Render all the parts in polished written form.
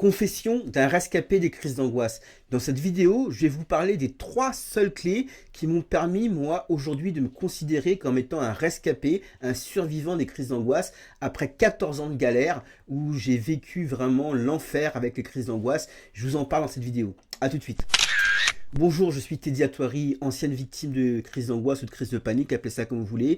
Confession d'un rescapé des crises d'angoisse. Dans cette vidéo, je vais vous parler des 3 seules clés qui m'ont permis, moi, aujourd'hui, de me considérer comme étant un rescapé, un survivant des crises d'angoisse, après 14 ans de galère, où j'ai vécu vraiment l'enfer avec les crises d'angoisse. Je vous en parle dans cette vidéo. A tout de suite. Bonjour, je suis Teddy Atoiri, ancienne victime de crise d'angoisse ou de crise de panique, appelez ça comme vous voulez.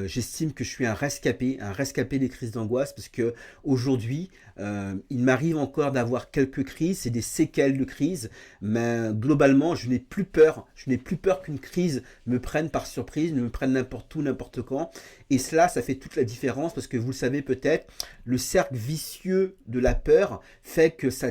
J'estime que je suis un rescapé des crises d'angoisse parce que aujourd'hui, il m'arrive encore d'avoir quelques crises, c'est des séquelles de crise, mais globalement, je n'ai plus peur. Je n'ai plus peur qu'une crise me prenne par surprise, me prenne n'importe où, n'importe quand. Et cela, ça fait toute la différence parce que vous le savez peut-être, le cercle vicieux de la peur fait que ça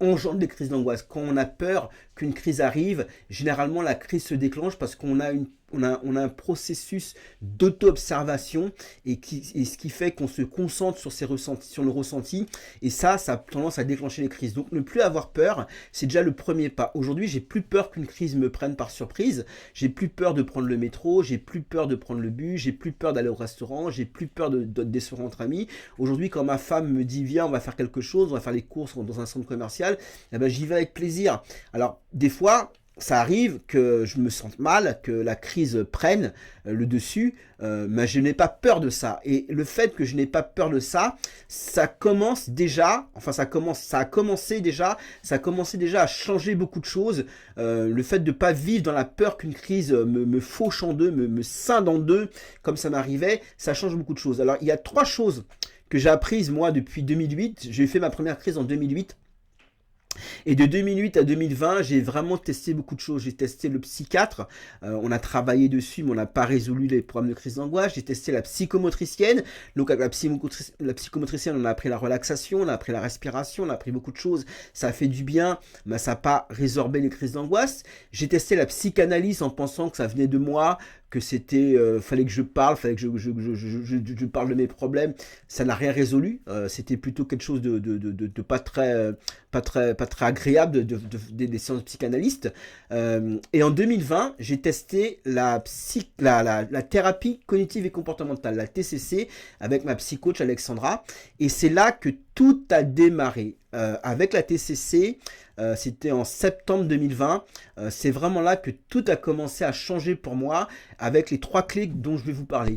engendre des crises d'angoisse. Quand on a peur qu'une crise arrive, généralement la crise se déclenche parce qu'on a un processus d'auto-observation et ce qui fait qu'on se concentre sur le ressenti et ça a tendance à déclencher les crises. Donc ne plus avoir peur, c'est déjà le premier pas. Aujourd'hui, j'ai plus peur qu'une crise me prenne par surprise, j'ai plus peur de prendre le métro, j'ai plus peur de prendre le bus, j'ai plus peur d'aller au restaurant, j'ai plus peur de décevoir entre amis. Aujourd'hui, quand ma femme me dit viens, on va faire quelque chose, on va faire les courses dans un centre commercial, eh ben, j'y vais avec plaisir. Alors des fois, ça arrive que je me sente mal, que la crise prenne le dessus, mais je n'ai pas peur de ça. Et le fait que je n'ai pas peur de ça, ça a commencé déjà à changer beaucoup de choses. Le fait de ne pas vivre dans la peur qu'une crise me fauche en deux, me scinde en deux, comme ça m'arrivait, ça change beaucoup de choses. Alors il y a 3 choses que j'ai apprises moi depuis 2008. J'ai fait ma première crise en 2008. Et de 2008 à 2020, j'ai vraiment testé beaucoup de choses. J'ai testé le psychiatre, on a travaillé dessus, mais on n'a pas résolu les problèmes de crise d'angoisse. J'ai testé la psychomotricienne. Donc avec la psychomotricienne, on a appris la relaxation, on a appris la respiration, on a appris beaucoup de choses. Ça a fait du bien, mais ça n'a pas résorbé les crises d'angoisse. J'ai testé la psychanalyse en pensant que ça venait de moi, que c'était, fallait que je parle, fallait que je parle de mes problèmes. Ça n'a rien résolu. C'était plutôt quelque chose de pas très agréable des séances psychanalystes. Et en 2020, j'ai testé la thérapie cognitive et comportementale, la TCC, avec ma psychoche Alexandra. Et c'est là que tout a démarré. Avec la TCC, c'était en septembre 2020. C'est vraiment là que tout a commencé à changer pour moi avec les 3 clés dont je vais vous parler.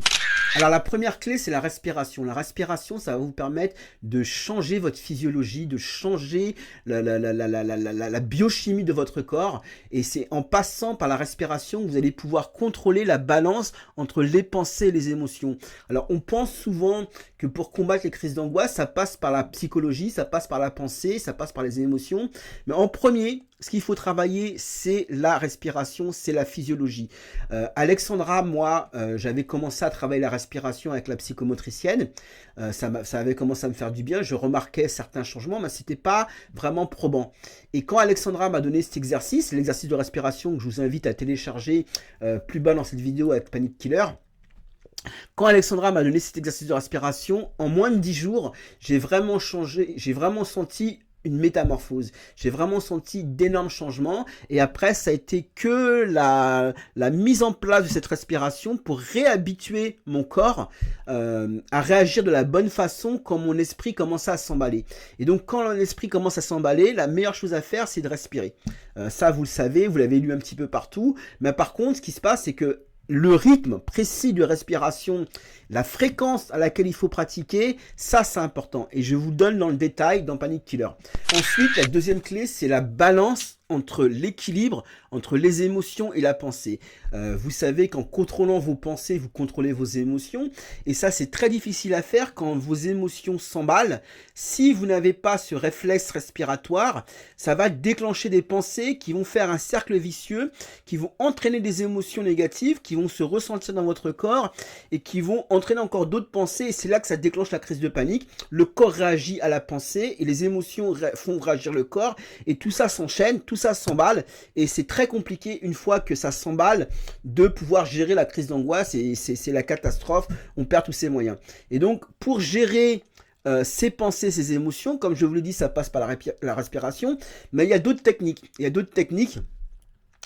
Alors la première clé, c'est la respiration. La respiration, ça va vous permettre de changer votre physiologie, de changer la biochimie de votre corps. Et c'est en passant par la respiration que vous allez pouvoir contrôler la balance entre les pensées et les émotions. Alors on pense souvent que pour combattre les crises d'angoisse, ça passe par la psychologie, ça passe par la pensée, ça passe par les émotions. Mais en premier, ce qu'il faut travailler, c'est la respiration, c'est la physiologie. Alexandra, moi, j'avais commencé à travailler la respiration avec la psychomotricienne. Ça avait commencé à me faire du bien. Je remarquais certains changements, mais ce n'était pas vraiment probant. Et quand Alexandra m'a donné cet exercice, l'exercice de respiration que je vous invite à télécharger plus bas dans cette vidéo avec Panic Killer, quand Alexandra m'a donné cet exercice de respiration, en moins de 10 jours, j'ai vraiment changé, j'ai vraiment senti une métamorphose. J'ai vraiment senti d'énormes changements et après ça a été que la mise en place de cette respiration pour réhabituer mon corps à réagir de la bonne façon quand mon esprit commençait à s'emballer. Et donc quand l'esprit commence à s'emballer, la meilleure chose à faire c'est de respirer. Ça vous le savez, vous l'avez lu un petit peu partout, mais par contre ce qui se passe c'est que le rythme précis de respiration, la fréquence à laquelle il faut pratiquer, ça c'est important. Et je vous donne dans le détail dans Panic Killer. Ensuite, la deuxième clé, c'est la balance entre l'équilibre, entre les émotions et la pensée. Vous savez qu'en contrôlant vos pensées, vous contrôlez vos émotions. Et ça, c'est très difficile à faire quand vos émotions s'emballent. Si vous n'avez pas ce réflexe respiratoire, ça va déclencher des pensées qui vont faire un cercle vicieux, qui vont entraîner des émotions négatives, qui vont se ressentir dans votre corps et qui vont entraîner encore d'autres pensées. Et c'est là que ça déclenche la crise de panique. Le corps réagit à la pensée et les émotions font réagir le corps. Et tout ça s'enchaîne, tout ça s'emballe et c'est très compliqué une fois que ça s'emballe de pouvoir gérer la crise d'angoisse et c'est la catastrophe, on perd tous ses moyens. Et donc pour gérer ces pensées, ces émotions, comme je vous l'ai dit, ça passe par la respiration, mais il y a d'autres techniques.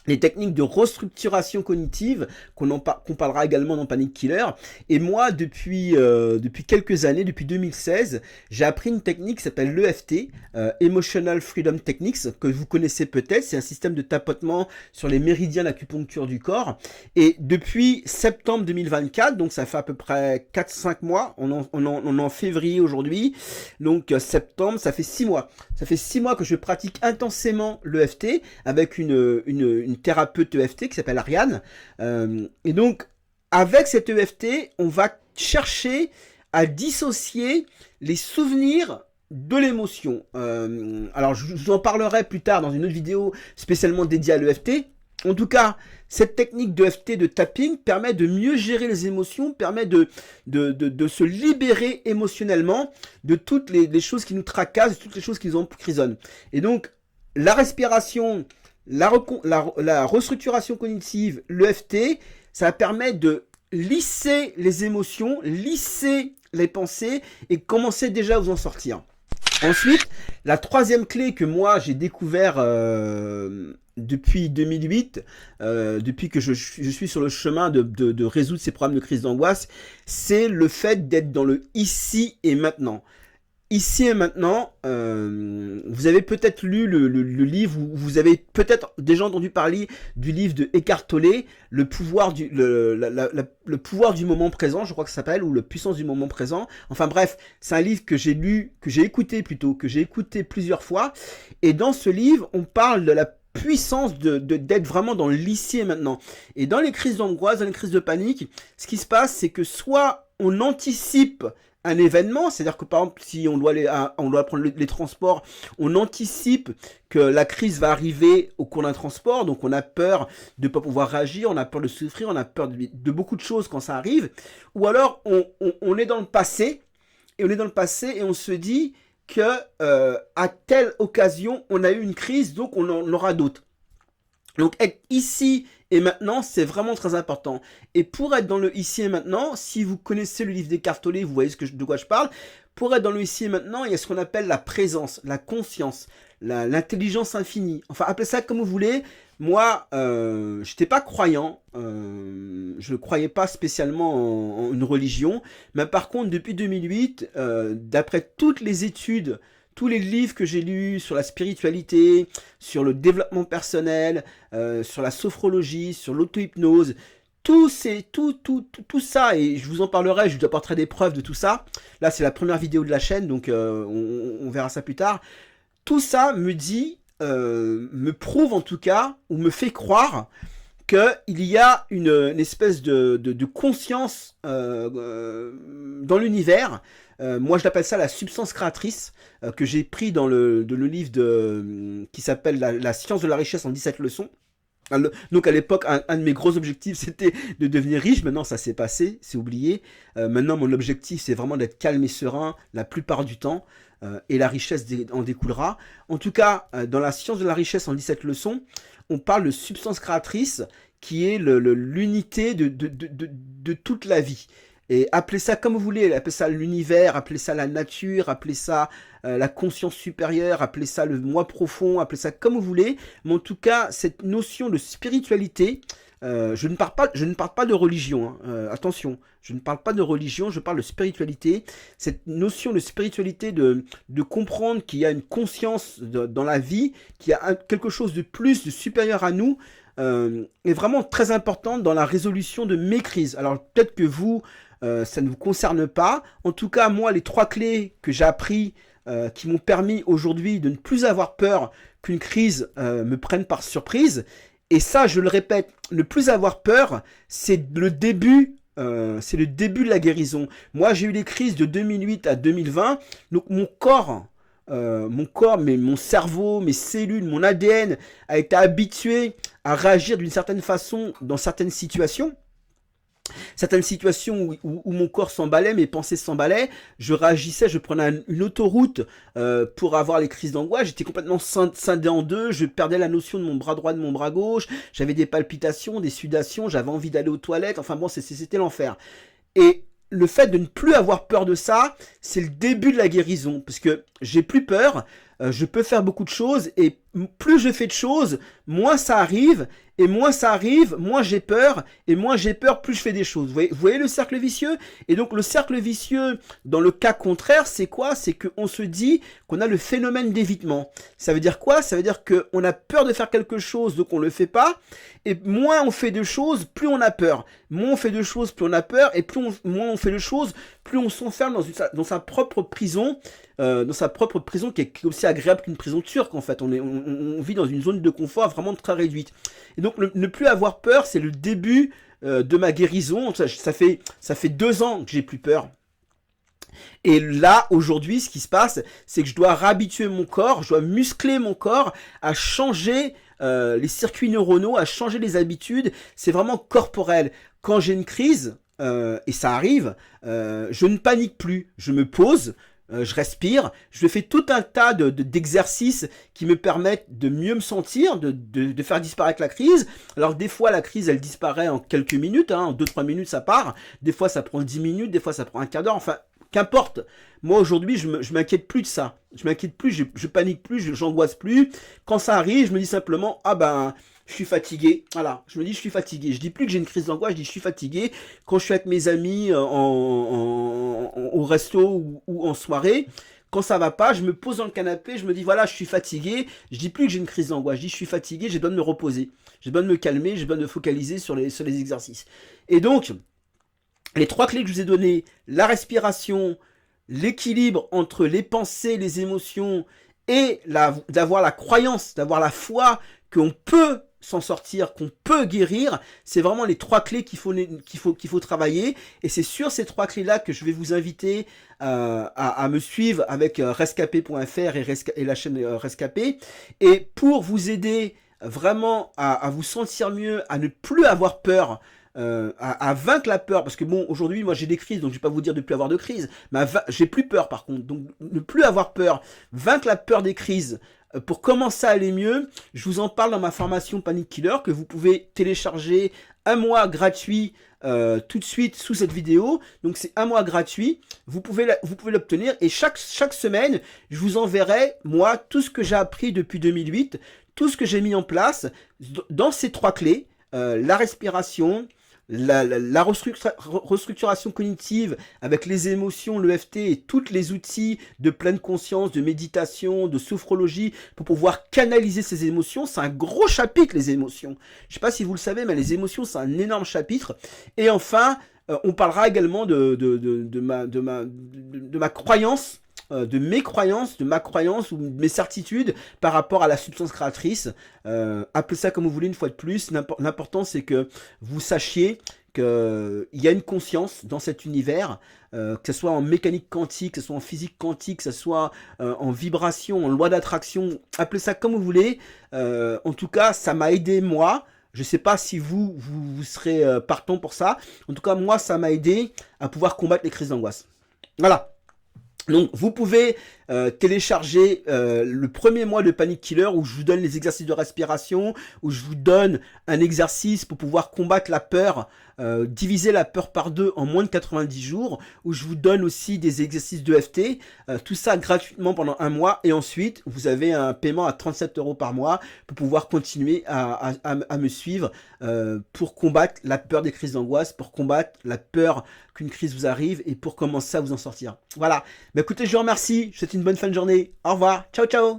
les techniques de restructuration cognitive qu'on parlera également dans Panic Killer. Et moi, depuis quelques années, depuis 2016, j'ai appris une technique qui s'appelle l'EFT, Emotional Freedom Techniques, que vous connaissez peut-être. C'est un système de tapotement sur les méridiens d'acupuncture du corps. Et depuis septembre 2024, donc ça fait à peu près 4-5 mois, on est en février aujourd'hui, donc septembre, ça fait 6 mois. Ça fait 6 mois que je pratique intensément l'EFT avec une thérapeute EFT qui s'appelle Ariane. Et donc, avec cette EFT, on va chercher à dissocier les souvenirs de l'émotion. Alors, je vous en parlerai plus tard dans une autre vidéo spécialement dédiée à l'EFT. En tout cas, cette technique d'EFT de tapping permet de mieux gérer les émotions, permet de se libérer émotionnellement de toutes les choses qui nous tracassent, de toutes les choses qui nous emprisonnent. Et donc, la respiration, la restructuration cognitive, l'EFT, ça permet de lisser les émotions, lisser les pensées et commencer déjà à vous en sortir. Ensuite, la troisième clé que moi j'ai découvert depuis 2008, depuis que je suis sur le chemin de résoudre ces problèmes de crise d'angoisse, c'est le fait d'être dans le ici et maintenant. Ici et maintenant, vous avez peut-être lu le livre, ou vous avez peut-être déjà entendu parler du livre de Eckhart Tolle, le pouvoir du moment présent, je crois que ça s'appelle, ou la puissance du moment présent. Enfin bref, c'est un livre que j'ai écouté plusieurs fois. Et dans ce livre, on parle de la puissance d'être vraiment dans l'ici et maintenant. Et dans les crises d'angoisse, dans les crises de panique, ce qui se passe, c'est que soit on anticipe un événement, c'est-à-dire que par exemple, si on doit prendre les transports, on anticipe que la crise va arriver au cours d'un transport, donc on a peur de ne pas pouvoir réagir, on a peur de souffrir, on a peur de beaucoup de choses quand ça arrive, ou alors on est dans le passé, et on se dit que à telle occasion, on a eu une crise, donc on en aura d'autres. Donc être ici et maintenant, c'est vraiment très important. Et pour être dans le ici et maintenant, si vous connaissez le livre d'Eckhart Tolle, vous voyez de quoi je parle. Pour être dans le ici et maintenant, il y a ce qu'on appelle la présence, la conscience, l'intelligence infinie. Enfin, appelez ça comme vous voulez. Moi, je n'étais pas croyant. Je ne croyais pas spécialement en une religion. Mais par contre, depuis 2008, d'après toutes les études, tous les livres que j'ai lus sur la spiritualité, sur le développement personnel, sur la sophrologie, sur l'auto-hypnose, tout ça, et je vous en parlerai, je vous apporterai des preuves de tout ça. Là, c'est la première vidéo de la chaîne, donc on verra ça plus tard. Tout ça me prouve en tout cas, ou me fait croire qu'il y a une espèce de conscience dans l'univers. Moi, je l'appelle ça la substance créatrice, que j'ai pris dans le livre qui s'appelle la science de la richesse en 17 leçons. Donc à l'époque, un de mes gros objectifs, c'était de devenir riche. Maintenant, ça s'est passé, c'est oublié. Maintenant, mon objectif, c'est vraiment d'être calme et serein la plupart du temps. Et la richesse en découlera. En tout cas, dans la science de la richesse en 17 leçons, on parle de substance créatrice qui est l'unité de toute la vie. Et appelez ça comme vous voulez, appelez ça l'univers, appelez ça la nature, appelez ça la conscience supérieure, appelez ça le moi profond, appelez ça comme vous voulez. Mais en tout cas, cette notion de spiritualité, je ne parle pas de religion, hein. Attention, je ne parle pas de religion, je parle de spiritualité. Cette notion de spiritualité, de comprendre qu'il y a une conscience dans la vie, qu'il y a quelque chose de plus, de supérieur à nous, est vraiment très importante dans la résolution de mes crises. Alors peut-être que vous, ça ne vous concerne pas. En tout cas, moi, les 3 clés que j'ai appris, qui m'ont permis aujourd'hui de ne plus avoir peur qu'une crise me prenne par surprise. Et ça, je le répète, ne plus avoir peur, c'est le début de la guérison. Moi, j'ai eu les crises de 2008 à 2020. Donc mon corps, mais mon cerveau, mes cellules, mon ADN a été habitué à réagir d'une certaine façon dans certaines situations. Certaines situations où mon corps s'emballait, mes pensées s'emballaient, je réagissais, je prenais une autoroute pour avoir les crises d'angoisse, j'étais complètement scindé en deux, je perdais la notion de mon bras droit, de mon bras gauche, j'avais des palpitations, des sudations, j'avais envie d'aller aux toilettes, enfin bon, c'était l'enfer. Et le fait de ne plus avoir peur de ça, c'est le début de la guérison, parce que j'ai plus peur. je peux faire beaucoup de choses et plus je fais de choses, moins ça arrive et moins ça arrive, moins j'ai peur et moins j'ai peur, plus je fais des choses. Vous voyez le cercle vicieux? Et donc le cercle vicieux, dans le cas contraire, c'est quoi? C'est qu'on se dit qu'on a le phénomène d'évitement. Ça veut dire quoi? Ça veut dire qu'on a peur de faire quelque chose, donc on ne le fait pas. Et moins on fait de choses, plus on a peur. Moins on fait de choses, plus on a peur. Et moins on fait de choses, plus on s'enferme dans sa propre prison. Dans sa propre prison qui est aussi agréable qu'une prison turque en fait. On vit dans une zone de confort vraiment très réduite. Et donc ne plus avoir peur, c'est le début de ma guérison. Ça fait 2 ans que j'ai plus peur. Et là, aujourd'hui, ce qui se passe, c'est que je dois réhabituer mon corps, je dois muscler mon corps à changer les circuits neuronaux, à changer les habitudes. C'est vraiment corporel. Quand j'ai une crise, et ça arrive, je ne panique plus. Je me pose, je respire, je fais tout un tas d'exercices qui me permettent de mieux me sentir, de faire disparaître la crise. Alors des fois la crise elle disparaît en quelques minutes, en 2-3 minutes ça part, des fois ça prend 10 minutes, des fois ça prend un quart d'heure, enfin qu'importe. Moi aujourd'hui je m'inquiète plus de ça, je m'inquiète plus, je panique plus, j'angoisse plus. Quand ça arrive je me dis simplement ah ben je suis fatigué, voilà, je me dis je suis fatigué, je dis plus que j'ai une crise d'angoisse, je dis je suis fatigué. Quand je suis avec mes amis au resto ou en soirée, quand ça va pas, je me pose dans le canapé, je me dis voilà je suis fatigué, je dis plus que j'ai une crise d'angoisse, je dis je suis fatigué, j'ai besoin de me reposer, j'ai besoin de me calmer, j'ai besoin de me focaliser sur les exercices. Et donc, les 3 clés que je vous ai données, la respiration, l'équilibre entre les pensées, les émotions et d'avoir la croyance, d'avoir la foi qu'on peut s'en sortir, qu'on peut guérir, c'est vraiment les 3 clés qu'il faut travailler. Et c'est sur ces 3 clés-là que je vais vous inviter à me suivre avec rescapé.fr et la chaîne Rescapé. Et pour vous aider vraiment à vous sentir mieux, à ne plus avoir peur, à vaincre la peur, parce que bon, aujourd'hui, moi j'ai des crises, donc je vais pas vous dire de plus avoir de crise, mais j'ai plus peur par contre, donc ne plus avoir peur, vaincre la peur des crises, pour commencer à aller mieux, je vous en parle dans ma formation Panic Killer, que vous pouvez télécharger 1 mois gratuit tout de suite sous cette vidéo, donc c'est 1 mois gratuit, vous pouvez l'obtenir, et chaque semaine, je vous enverrai, moi, tout ce que j'ai appris depuis 2008, tout ce que j'ai mis en place, dans ces 3 clés, la respiration, la restructuration cognitive avec les émotions, l'EFT et tous les outils de pleine conscience, de méditation, de sophrologie pour pouvoir canaliser ces émotions. C'est un gros chapitre, les émotions. Je ne sais pas si vous le savez, mais les émotions, c'est un énorme chapitre. Et enfin, on parlera également de ma croyance, de mes croyances, de ma croyance ou de mes certitudes par rapport à la substance créatrice. Appelez ça comme vous voulez, une fois de plus. L'important, c'est que vous sachiez qu'il y a une conscience dans cet univers, que ce soit en mécanique quantique, que ce soit en physique quantique, que ce soit en vibration, en loi d'attraction. Appelez ça comme vous voulez. En tout cas, ça m'a aidé moi. Je ne sais pas si vous serez partant pour ça. En tout cas, moi, ça m'a aidé à pouvoir combattre les crises d'angoisse. Voilà. Donc vous pouvez télécharger le premier mois de Panic Killer où je vous donne les exercices de respiration, où je vous donne un exercice pour pouvoir combattre la peur, diviser la peur par 2 en moins de 90 jours, où je vous donne aussi des exercices d'EFT, tout ça gratuitement pendant 1 mois, et ensuite vous avez un paiement à 37 € par mois pour pouvoir continuer à me suivre pour combattre la peur des crises d'angoisse, pour combattre la peur qu'une crise vous arrive et pour commencer à vous en sortir. Voilà. Bah écoutez, je vous remercie. Je vous souhaite une bonne fin de journée. Au revoir. Ciao, ciao.